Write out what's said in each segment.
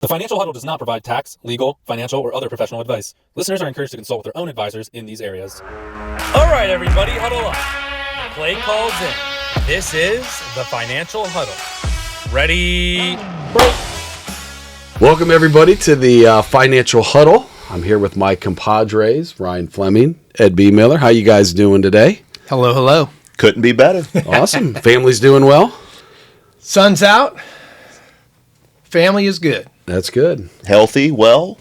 The Financial Huddle does not provide tax, legal, financial, or other professional advice. Listeners are encouraged to consult with their own advisors in these areas. All right, everybody, huddle up. Play calls in. This is the Financial Huddle. Ready, break. Welcome, everybody, to the Financial Huddle. I'm here with my compadres, Ryan Fleming, Ed B. Miller. How you guys doing today? Hello, hello. Couldn't be better. Awesome. Family's doing well? Sun's out. Family is good. That's good. Healthy, well,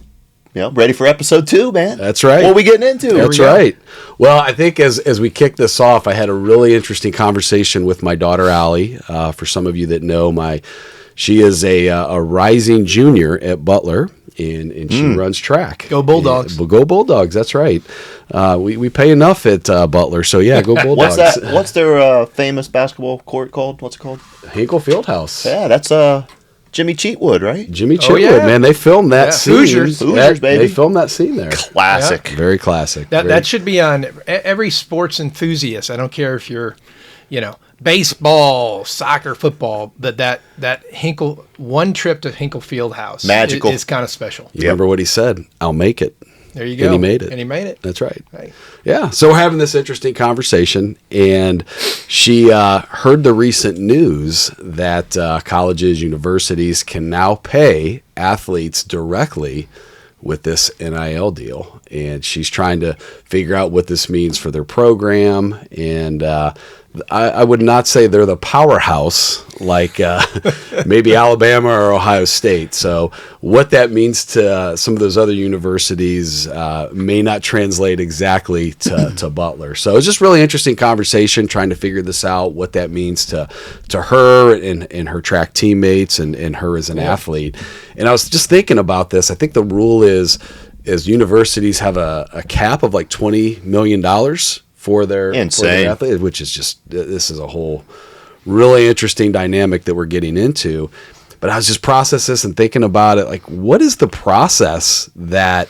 ready for episode 2, man. That's right. What are we getting into? That's right. Well, I think as we kick this off, I had a really interesting conversation with my daughter, Allie. For some of you that know, she is a rising junior at Butler, and she runs track. Go Bulldogs. Go Bulldogs, that's right. We pay enough at Butler, so yeah, go Bulldogs. What's that? What's their famous basketball court called? What's it called? Hinkle Fieldhouse. Yeah, that's Jimmy Cheatwood, right? Jimmy Cheatwood, man. They filmed that scene. Hoosiers, baby. They filmed that scene there. Classic. Yeah. Very classic. That should be on every sports enthusiast. I don't care if you're, baseball, soccer, football, but that Hinkle, one trip to Hinkle Fieldhouse Magical. is kind of special. You remember what he said? I'll make it. There you go. And he made it. And he made it. That's right. Right. Yeah. So we're having this interesting conversation, and she heard the recent news that colleges, universities can now pay athletes directly with this NIL deal. And she's trying to figure out what this means for their program. And I would not say they're the powerhouse like maybe Alabama or Ohio State. So what that means to some of those other universities may not translate exactly to Butler. So it's just really interesting conversation trying to figure this out, what that means to her and her track teammates and her as an athlete. And I was just thinking about this. I think the rule is universities have a cap of like $20 million for their athletes, which is just, this is a whole really interesting dynamic that we're getting into. But I was just processing this and thinking about it, like, what is the process that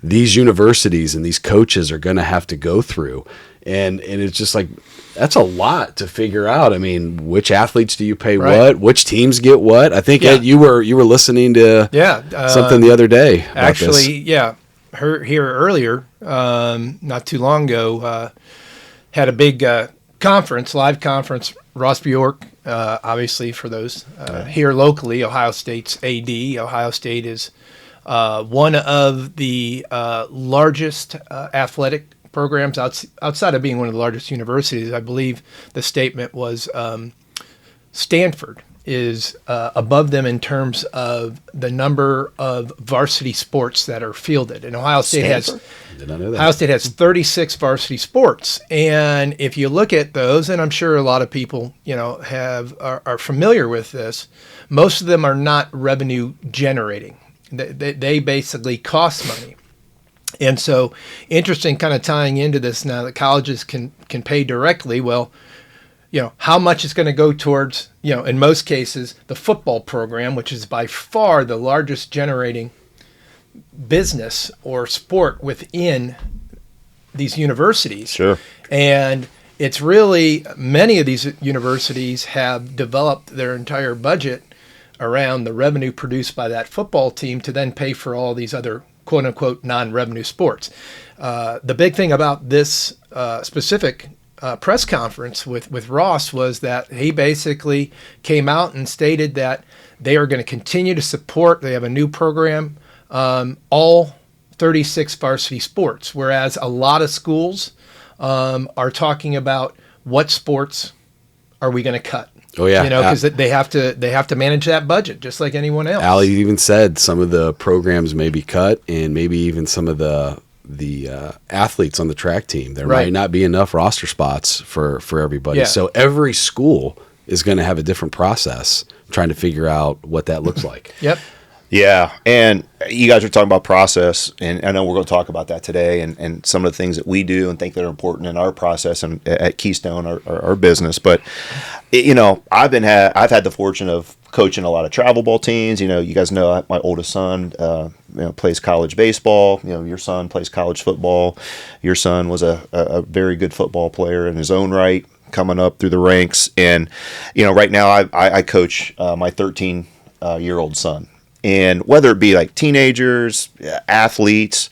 these universities and these coaches are going to have to go through? And it's just like, that's a lot to figure out. I mean, which athletes do you pay what? Which teams get what? I think, Ed, you were listening to something the other day about actually, this. Here earlier, not too long ago, had a big live conference. Ross Bjork, obviously for those here locally, Ohio State's AD. Ohio State is one of the largest athletic programs outside of being one of the largest universities. I believe the statement was Stanford is above them in terms of the number of varsity sports that are fielded. And Ohio State has 36 varsity sports. And if you look at those, and I'm sure a lot of people, are familiar with this, most of them are not revenue generating. They basically cost money. And so interesting kind of tying into this now that colleges can pay directly. Well, how much is going to go towards, in most cases, the football program, which is by far the largest generating business or sport within these universities. Sure. And it's really, many of these universities have developed their entire budget around the revenue produced by that football team to then pay for all these other quote unquote non-revenue sports. The big thing about this specific press conference with Ross was that he basically came out and stated that they are going to continue to support, they have a new program, all 36 varsity sports, whereas a lot of schools are talking about what sports are we going to cut. Oh yeah, because they have to manage that budget just like anyone else. Allie even said some of the programs may be cut, and maybe even some of the athletes on the track team. There might not be enough roster spots for everybody. Yeah. So every school is going to have a different process trying to figure out what that looks like. Yep. Yeah, and you guys are talking about process, and I know we're going to talk about that today, and some of the things that we do and think that are important in our process and at Keystone, our business. But I've had the fortune of coaching a lot of travel ball teams. You guys know my oldest son plays college baseball. Your son plays college football. Your son was a very good football player in his own right, coming up through the ranks. And right now I coach my 13-year-old son. And whether it be like teenagers, athletes,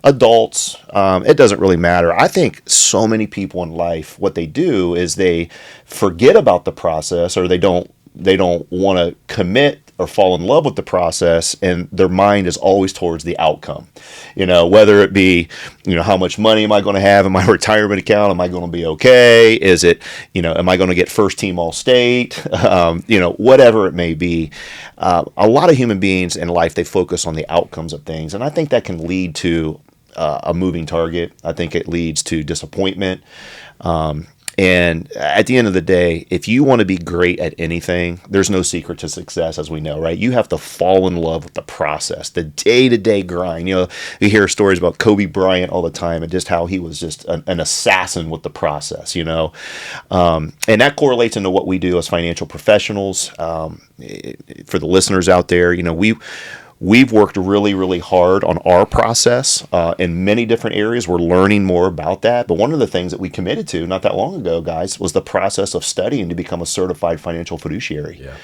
adults, it doesn't really matter. I think so many people in life, what they do is they forget about the process, or they don't want to commit or fall in love with the process, and their mind is always towards the outcome. Whether it be, how much money am I going to have in my retirement account? Am I going to be okay? Is it, am I going to get first team all state? Whatever it may be. A lot of human beings in life, they focus on the outcomes of things. And I think that can lead to a moving target. I think it leads to disappointment. And at the end of the day, if you want to be great at anything, there's no secret to success, as we know, right? You have to fall in love with the process, the day-to-day grind. You hear stories about Kobe Bryant all the time, and just how he was just an assassin with the process, and that correlates into what we do as financial professionals. For the listeners out there, we've worked really, really hard on our process in many different areas. We're learning more about that. But one of the things that we committed to not that long ago, guys, was the process of studying to become a certified financial fiduciary. Yeah.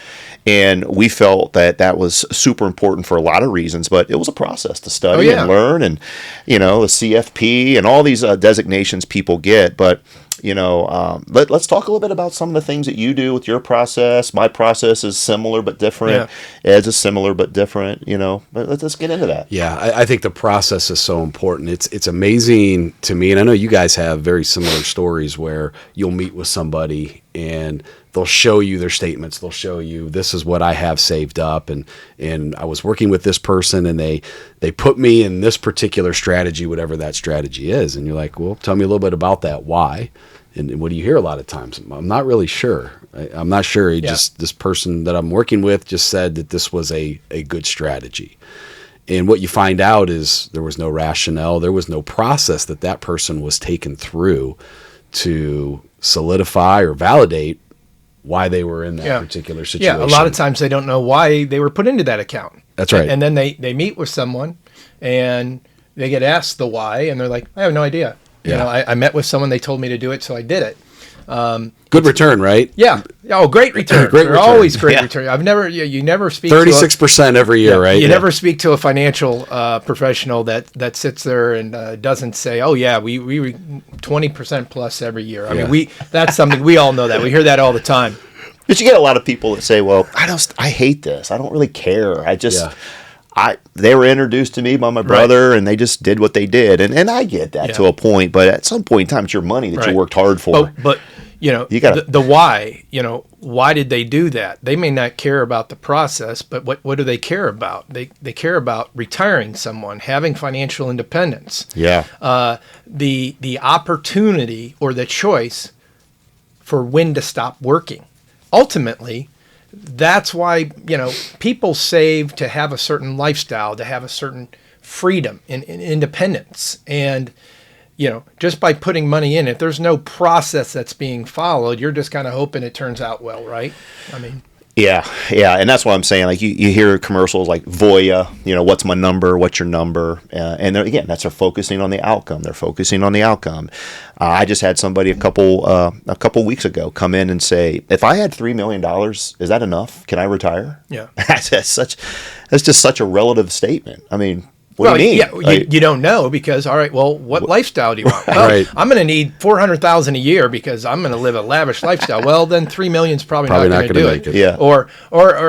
And we felt that that was super important for a lot of reasons, but it was a process to study and learn, and, the CFP and all these designations people get. But let's talk a little bit about some of the things that you do with your process. My process is similar but different. Yeah. Ed's is similar but different. But let's get into that. Yeah, I think the process is so important. It's amazing to me, and I know you guys have very similar stories where you'll meet with somebody and they'll show you their statements. They'll show you, this is what I have saved up, and I was working with this person, and they put me in this particular strategy, whatever that strategy is. And you're like, well, tell me a little bit about that. Why? And what do you hear a lot of times? I'm not really sure. I'm not sure. Just this person that I'm working with just said that this was a good strategy. And what you find out is there was no rationale. There was no process that person was taken through to solidify or validate why they were in that particular situation. Yeah, a lot of times they don't know why they were put into that account. That's right. And then they meet with someone and they get asked the why, and they're like, I have no idea. Yeah. I met with someone, they told me to do it, so I did it. Good return, right? Yeah. Oh, great return. Great They're return. always great return. You never speak 36% every year, right? You never speak to a financial professional that sits there and doesn't say, "Oh yeah, we 20% plus every year." I mean, that's something we all know that. We hear that all the time. But you get a lot of people that say, "Well, I hate this. I don't really care. They were introduced to me by my brother, and they just did what they did." And I get that to a point, but at some point in time, it's your money that you worked hard for. But you got the why. Why did they do that? They may not care about the process, but what do they care about? They care about retiring someone, having financial independence. Yeah. The opportunity or the choice for when to stop working. Ultimately, that's why, people save to have a certain lifestyle, to have a certain freedom and independence. And, just by putting money in, if there's no process that's being followed, you're just kind of hoping it turns out well, right? I mean. Yeah. And that's what I'm saying. Like you hear commercials like Voya, what's my number? What's your number? And again, they're focusing on the outcome. They're focusing on the outcome. I just had somebody a couple weeks ago come in and say, if I had $3 million, is that enough? Can I retire? Yeah. That's just such a relative statement. I mean, what do you mean? Yeah, you don't know because, all right, well, what lifestyle do you want? Well, Right. I'm going to need $400,000 a year because I'm going to live a lavish lifestyle. Well, then $3 million is probably not going to do make it. Yeah. Or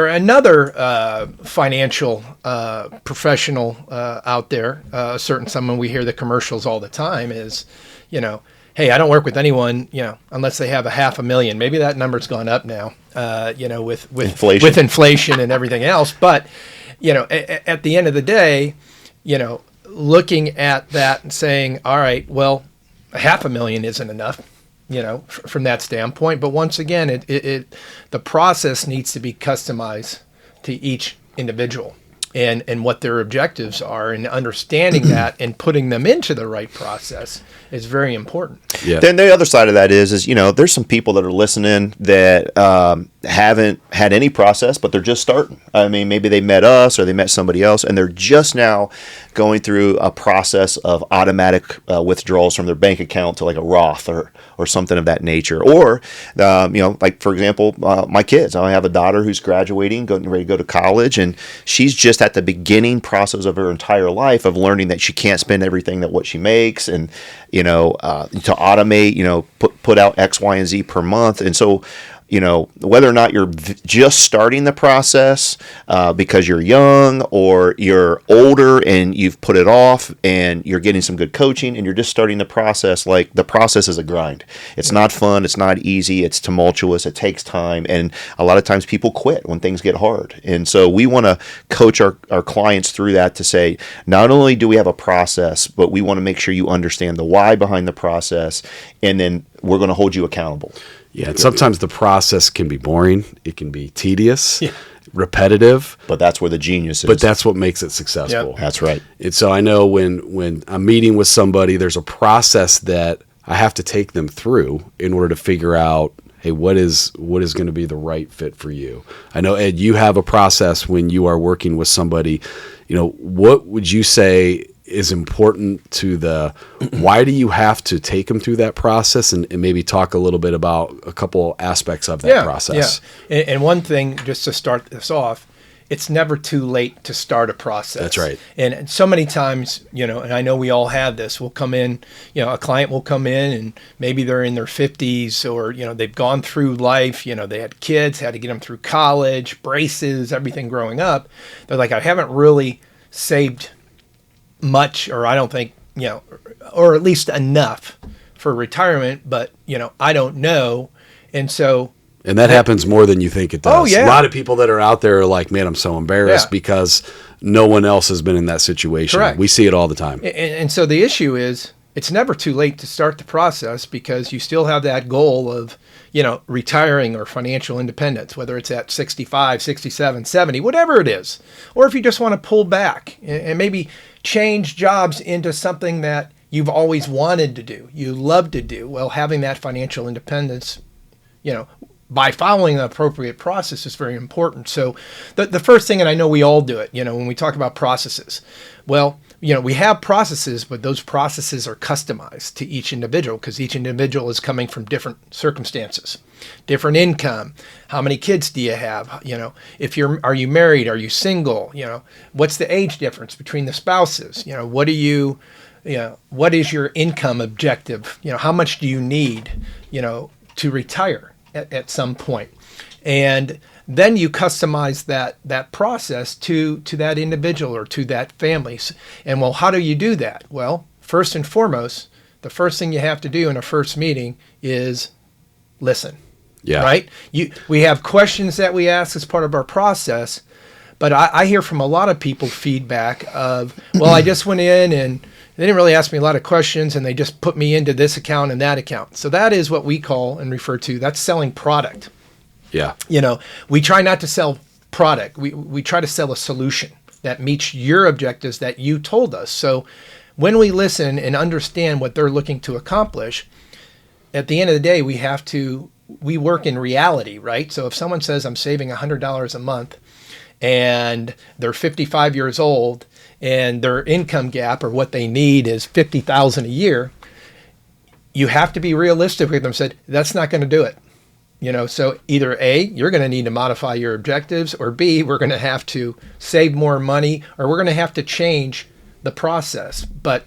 another financial professional out there, someone we hear the commercials all the time is, hey, I don't work with anyone, unless they have $500,000. Maybe that number's gone up now, with inflation and everything else. But, at the end of the day, looking at that and saying, all right, well, $500,000 isn't enough, from that standpoint. But once again, the process needs to be customized to each individual and what their objectives are, and understanding that and putting them into the right process is very important. Yeah. Then the other side of that is there's some people that are listening that haven't had any process, but they're just starting. I mean, maybe they met us or they met somebody else, and they're just now going through a process of automatic withdrawals from their bank account to like a Roth or something of that nature. Or, like for example, my kids. I have a daughter who's graduating, getting ready to go to college, and she's just at the beginning process of her entire life of learning that she can't spend everything that what she makes, and to automate, put out X, Y, and Z per month, and so. Whether or not you're just starting the process because you're young or you're older and you've put it off and you're getting some good coaching and you're just starting the process, like the process is a grind. It's not fun. It's not easy. It's tumultuous. It takes time. And a lot of times people quit when things get hard. And so we want to coach our clients through that to say, not only do we have a process, but we want to make sure you understand the why behind the process. And then we're going to hold you accountable. Yeah, and sometimes the process can be boring. It can be tedious, repetitive. But that's where the genius is. But that's what makes it successful. Yep. That's right. And so I know when I'm meeting with somebody, there's a process that I have to take them through in order to figure out, hey, what is going to be the right fit for you? I know, Ed, you have a process when you are working with somebody. What would you say is important to why do you have to take them through that process, and maybe talk a little bit about a couple aspects of that process. Yeah. And one thing, just to start this off, it's never too late to start a process. That's right. And so many times, and I know we all have this, we'll come in, a client will come in and maybe they're in their 50s or, they've gone through life, they had kids, had to get them through college, braces, everything growing up. They're like, I haven't really saved much, or I don't think, or at least enough for retirement, but, I don't know. And that happens more than you think it does. Oh, yeah. A lot of people that are out there are like, man, I'm so embarrassed because no one else has been in that situation. Correct. We see it all the time. And so the issue is, it's never too late to start the process because you still have that goal of, retiring or financial independence, whether it's at 65, 67, 70, whatever it is. Or if you just want to pull back and maybe change jobs into something that you've always wanted to do, you love to do. Well, having that financial independence, by following the appropriate process is very important. So the first thing, and I know we all do it, when we talk about processes, well, we have processes, but those processes are customized to each individual because each individual is coming from different circumstances, different income. How many kids do you have? Are you married? Are you single? What's the age difference between the spouses? What is your income objective? How much do you need, to retire at some point? And then you customize that process to that individual or to that family. And well, how do you do that? Well, first and foremost, the first thing you have to do in a first meeting is listen. Yeah. Right? We have questions that we ask as part of our process, but I hear from a lot of people feedback of, well, I just went in and they didn't really ask me a lot of questions and they just put me into this account and that account. So that is what we call and refer to, that's selling product. Yeah. We try not to sell product. We try to sell a solution that meets your objectives that you told us. So when we listen and understand what they're looking to accomplish, at the end of the day, we work in reality, right? So if someone says I'm saving $100 a month and they're 55 years old and their income gap or what they need is $50,000 a year, you have to be realistic with them. Said that's not going to do it. So either A, you're going to need to modify your objectives, or B, we're going to have to save more money, or we're going to have to change the process. But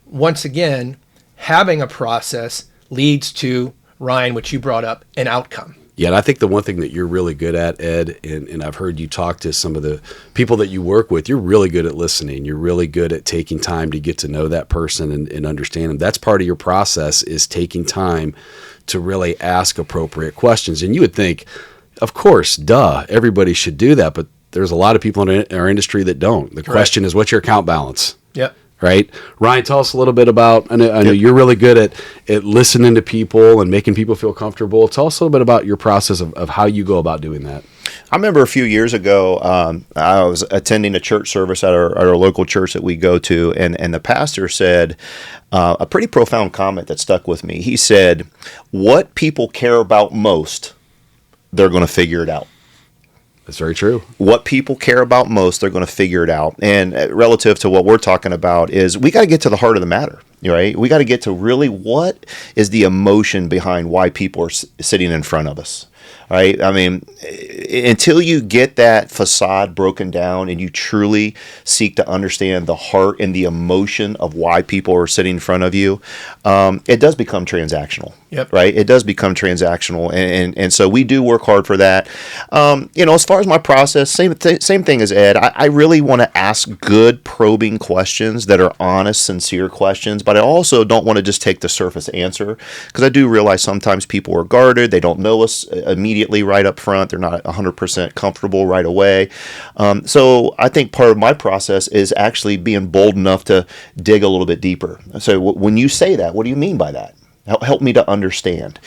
once again, having a process leads to, Ryan, which you brought up, an outcome. Yeah, and I think the one thing that you're really good at, Ed, and I've heard you talk to some of the people that you work with, you're really good at listening. You're really good at taking time to get to know that person and understand them. That's part of your process, is taking time to really ask appropriate questions. And you would think, of course, everybody should do that, but there's a lot of people in our industry that don't. The question is, what's your account balance? Yep. Right? Ryan, tell us a little bit about, I know you're really good at listening to people and making people feel comfortable. Tell us a little bit about your process of how you go about doing that. I remember a few years ago, I was attending a church service at our local church that we go to, and the pastor said a pretty profound comment that stuck with me. He said, what people care about most, they're going to figure it out. That's very true. What people care about most, they're going to figure it out. And relative to what we're talking about is we got to get to the heart of the matter, right? We got to get to really what is the emotion behind why people are sitting in front of us, right? I mean, until you get that facade broken down and you truly seek to understand the heart and the emotion of why people are sitting in front of you, it does become transactional. Yep. Right. It does become transactional. And so we do work hard for that. As far as my process, same thing as Ed, I really want to ask good probing questions that are honest, sincere questions, but I also don't want to just take the surface answer, because I do realize sometimes people are guarded. They don't know us immediately right up front. They're not 100% comfortable right away. So I think part of my process is actually being bold enough to dig a little bit deeper. So when you say that, what do you mean by that? Help me to understand.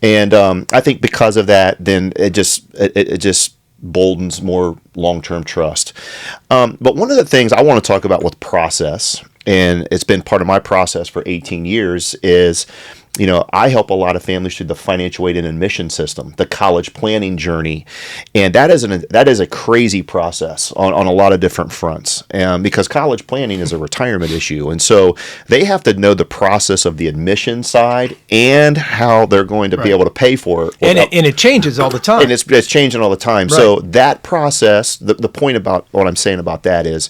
And I think because of that, then it just boldens more long-term trust. But one of the things I want to talk about with process, and it's been part of my process for 18 years, is I help a lot of families through the financial aid and admission system, the college planning journey, and that is a crazy process on a lot of different fronts, because college planning is a retirement issue, and so they have to know the process of the admission side and how they're going to be able to pay for it. And it changes all the time. And it's changing all the time. Right. So that process, the point about what I'm saying about that is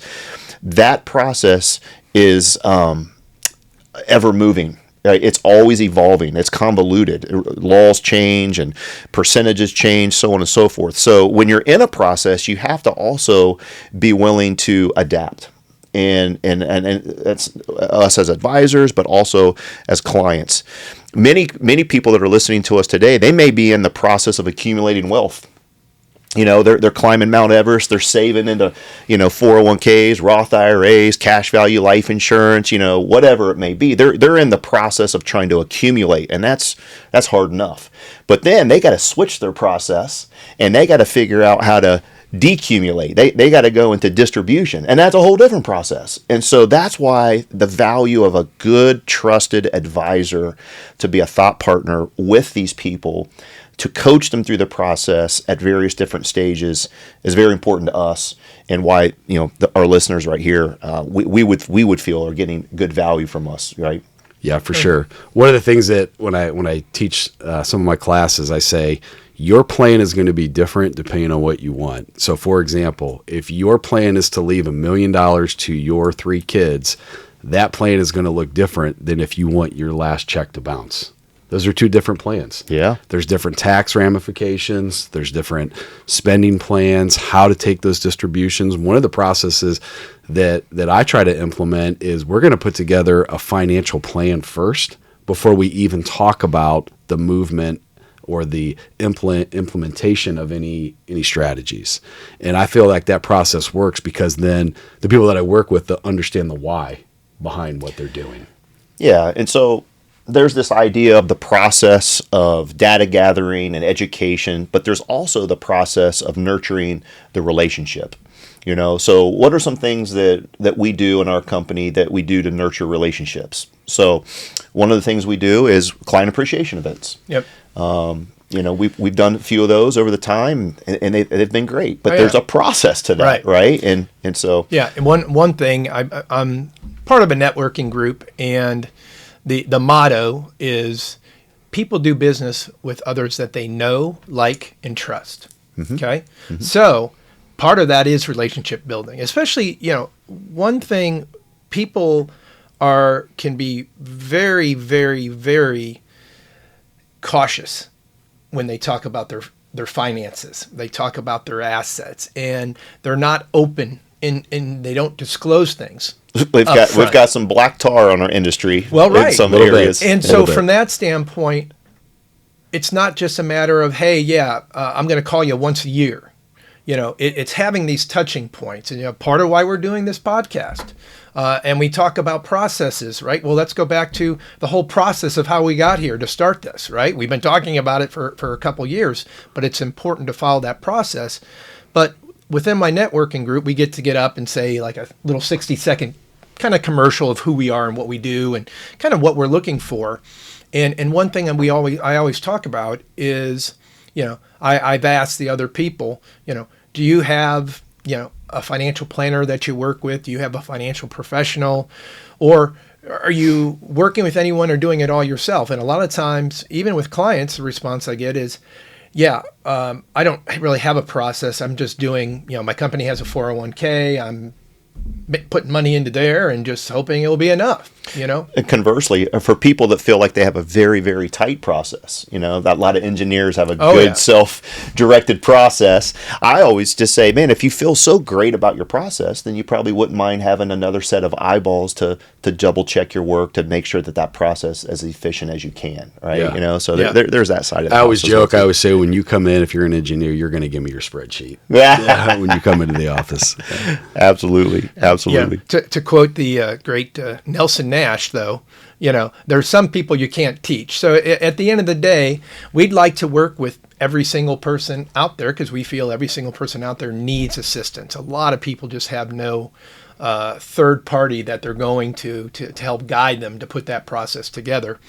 that process is ever moving. Right? It's always evolving. It's convoluted. Laws change and percentages change, so on and so forth. So when you're in a process, you have to also be willing to adapt. And that's us as advisors, but also as clients. Many people that are listening to us today, they may be in the process of accumulating wealth. They're climbing Mount Everest. They're saving into, 401ks, Roth IRAs, cash value life insurance, whatever it may be. They're in the process of trying to accumulate, and that's hard enough. But then they got to switch their process, and they got to figure out how to decumulate. They got to go into distribution, and that's a whole different process. And so that's why the value of a good, trusted advisor to be a thought partner with these people, to coach them through the process at various different stages, is very important to us, and why our listeners right here, we would feel are getting good value from us, right? Yeah, for sure. One of the things that when I teach some of my classes, I say your plan is going to be different depending on what you want. So, for example, if your plan is to leave $1 million to your 3 kids, that plan is going to look different than if you want your last check to bounce. Those are 2 different plans. Yeah. There's different tax ramifications. There's different spending plans, how to take those distributions. One of the processes that I try to implement is we're going to put together a financial plan first before we even talk about the movement or the implementation of any strategies. And I feel like that process works because then the people that I work with understand the why behind what they're doing. Yeah, and so there's this idea of the process of data gathering and education, but there's also the process of nurturing the relationship. So what are some things that we do in our company that we do to nurture relationships? So one of the things we do is client appreciation events. Yep. We've done a few of those over the time, and they've been great. But there's a process to that, right? And so and one thing, I'm part of a networking group, and the motto is people do business with others that they know, like, and trust. Mm-hmm. Okay, mm-hmm. So part of that is relationship building, especially one thing people can be very, very, very cautious when they talk about their finances. They talk about their assets, and they're not open, and they don't disclose things. We've got some black tar on our industry. Well, right. In some areas. And so from that standpoint, it's not just a matter of, hey, I'm going to call you once a year. It's having these touching points, and part of why we're doing this podcast. And we talk about processes, right? Well, let's go back to the whole process of how we got here to start this, right? We've been talking about it for a couple years, but it's important to follow that process. But within my networking group, we get up and say like a little 60-second kind of commercial of who we are and what we do and kind of what we're looking for. And one thing I always talk about is I've asked the other people, do you have, a financial planner that you work with? Do you have a financial professional? Or are you working with anyone or doing it all yourself? And a lot of times, even with clients, the response I get is, I don't really have a process. I'm just doing, my company has a 401k. I'm putting money into there and just hoping it'll be enough, And conversely, for people that feel like they have a very, very tight process, that a lot of engineers have a good self-directed process. I always just say, man, if you feel so great about your process, then you probably wouldn't mind having another set of eyeballs to double check your work to make sure that process is as efficient as you can, right? Yeah. So there's that side of it. I always joke, I always say, when you come in, if you're an engineer, you're going to give me your spreadsheet when you come into the office. Absolutely. Absolutely. Yeah. To quote the great Nelson Nash, though, there's some people you can't teach. So at the end of the day, we'd like to work with every single person out there because we feel every single person out there needs assistance. A lot of people just have no third party that they're going to help guide them to put that process together.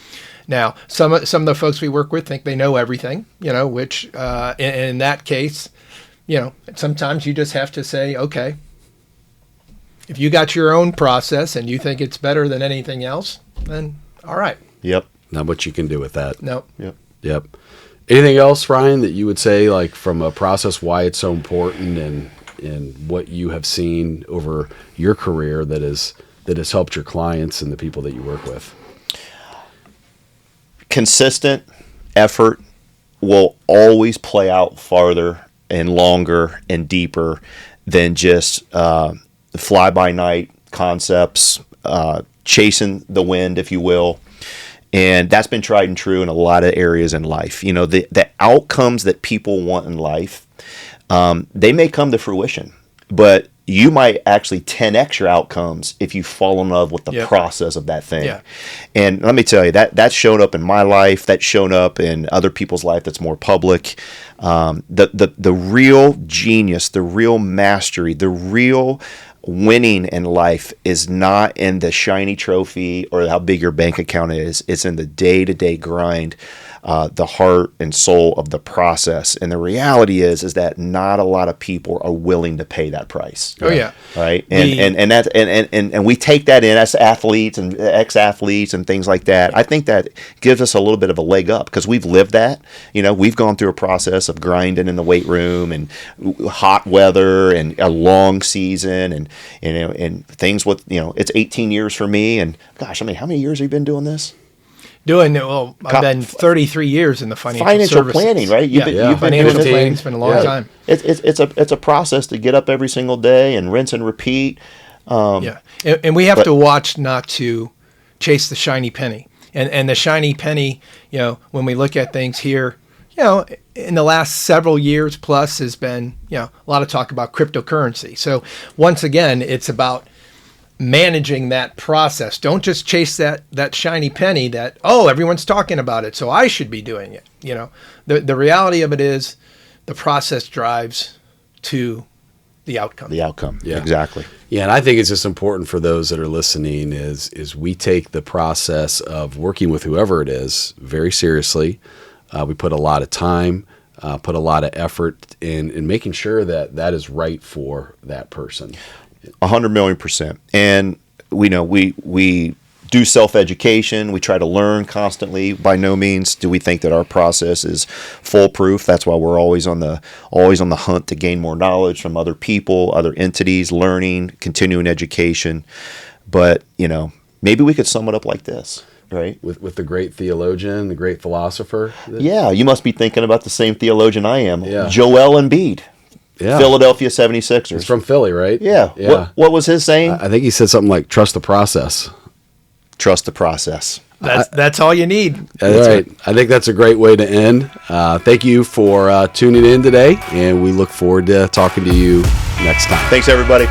Now, some of the folks we work with think they know everything, which in that case, sometimes you just have to say, okay, if you got your own process and you think it's better than anything else, then all right. Yep. Not much you can do with that. No. Yep. Anything else, Ryan, that you would say, like from a process, why it's so important and what you have seen over your career that has helped your clients and the people that you work with? Consistent effort will always play out farther and longer and deeper than just fly-by-night concepts, chasing the wind, if you will. And that's been tried and true in a lot of areas in life. The outcomes that people want in life, they may come to fruition, but you might actually 10x your outcomes if you fall in love with the process of that thing. Yeah. And let me tell you, that's shown up in my life, that's shown up in other people's life that's more public. The real genius, the real mastery, the real winning in life is not in the shiny trophy or how big your bank account is. It's in the day-to-day grind, the heart and soul of the process. And the reality is that not a lot of people are willing to pay that price. Oh yeah. Right. And we take that in as athletes and ex-athletes and things like that. I think that gives us a little bit of a leg up because we've lived that. We've gone through a process of grinding in the weight room and hot weather and a long season and things with, it's 18 years for me. And gosh, how many years have you been doing this? I've been 33 years in the financial services. Planning, right? You've been financial doing planning's been a long time. It's a process to get up every single day and rinse and repeat. And we have to watch not to chase the shiny penny. And the shiny penny, when we look at things here, in the last several years plus has been, a lot of talk about cryptocurrency. So once again, it's about managing that process. Don't just chase that shiny penny that, everyone's talking about it, so I should be doing it. The reality of it is the process drives to the outcome. The outcome. Yeah. Exactly. Yeah, and I think it's just important for those that are listening is we take the process of working with whoever it is very seriously. We put a lot of time, put a lot of effort in making sure that is right for that person. 100,000,000%. And we know we do self-education. We try to learn constantly. By no means do we think that our process is foolproof. That's why we're always on the hunt to gain more knowledge from other people, other entities, learning, continuing education. But, maybe we could sum it up like this, right? With the great theologian, the great philosopher. Yeah, you must be thinking about the same theologian I am. Yeah. Joel Embiid. Yeah. Philadelphia 76ers. He's from Philly, right? Yeah. What was his saying? I think he said something like, trust the process. Trust the process. That's all you need. All right. I think that's a great way to end. Thank you for tuning in today, and we look forward to talking to you next time. Thanks, everybody.